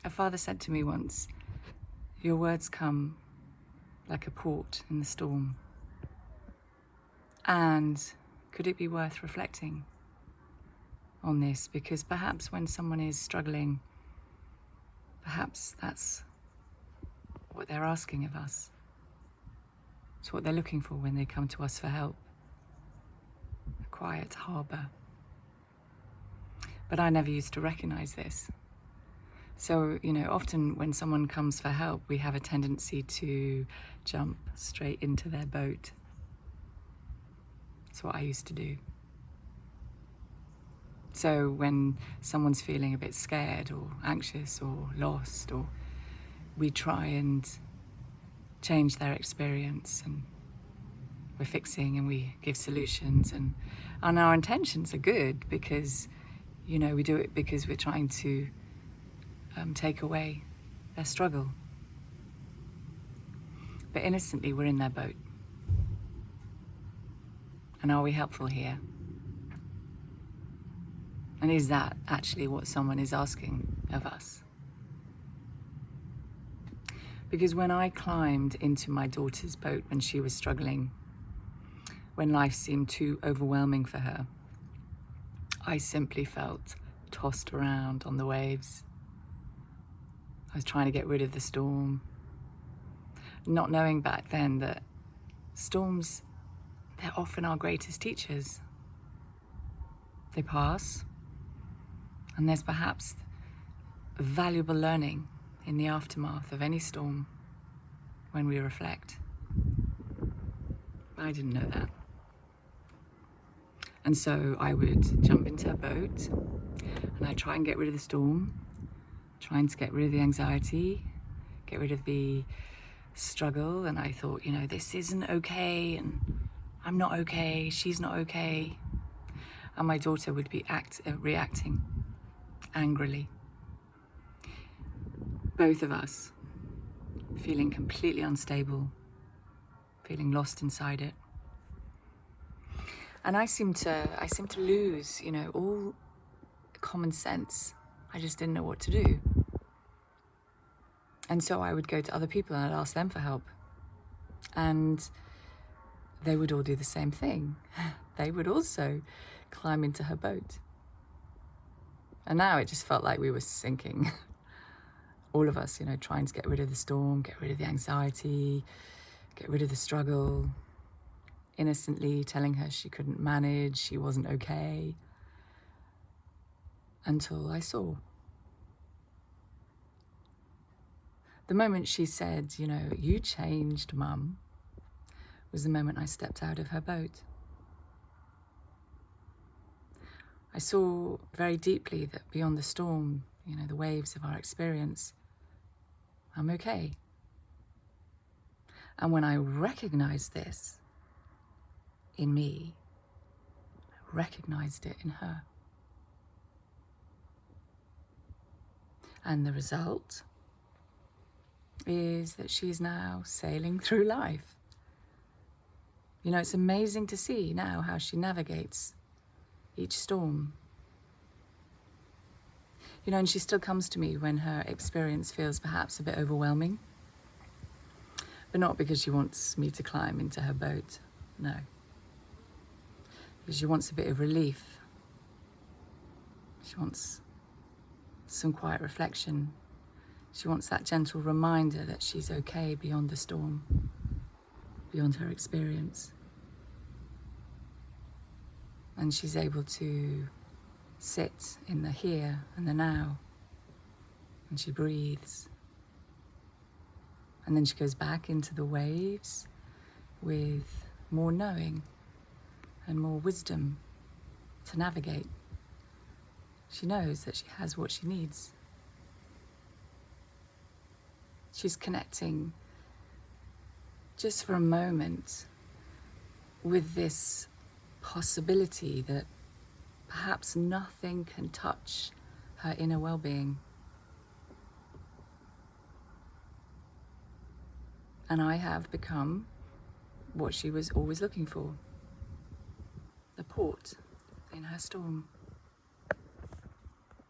A father said to me once, "Your words come like a port in the storm." And could it be worth reflecting on this? Because perhaps when someone is struggling, perhaps that's what they're asking of us. It's what they're looking for when they come to us for help. A quiet harbour. But I never used to recognise this. So, often when someone comes for help, we have a tendency to jump straight into their boat. That's what I used to do. So when someone's feeling a bit scared or anxious or lost, or we try and change their experience, and we're fixing and we give solutions, and our intentions are good because, we do it because we're trying to take away their struggle. But innocently, we're in their boat. And are we helpful here? And is that actually what someone is asking of us? Because when I climbed into my daughter's boat when she was struggling, when life seemed too overwhelming for her, I simply felt tossed around on the waves. I was trying to get rid of the storm, not knowing back then that storms, they're often our greatest teachers. They pass, and there's perhaps valuable learning in the aftermath of any storm when we reflect. I didn't know that. And so I would jump into a boat and I'd try and get rid of the storm, trying to get rid of the anxiety, get rid of the struggle. And I thought, this isn't okay, and I'm not okay, she's not okay. And my daughter would be reacting angrily. Both of us feeling completely unstable, feeling lost inside it. And I seemed to lose, all common sense. I just didn't know what to do. And so I would go to other people and I'd ask them for help. And they would all do the same thing. They would also climb into her boat. And now it just felt like we were sinking. All of us, trying to get rid of the storm, get rid of the anxiety, get rid of the struggle, innocently telling her she couldn't manage, she wasn't okay, until I saw. The moment she said, "You changed, Mum," was the moment I stepped out of her boat. I saw very deeply that beyond the storm, the waves of our experience, I'm okay. And when I recognized this in me, I recognized it in her. And the result is that she's now sailing through life. It's amazing to see now how she navigates each storm. And she still comes to me when her experience feels perhaps a bit overwhelming, but not because she wants me to climb into her boat, no. Because she wants a bit of relief. She wants some quiet reflection. She wants that gentle reminder that she's okay beyond the storm, beyond her experience. And she's able to sit in the here and the now. And she breathes. And then she goes back into the waves with more knowing and more wisdom to navigate. She knows that she has what she needs. She's connecting just for a moment with this possibility that perhaps nothing can touch her inner well-being. And I have become what she was always looking for, the port in her storm.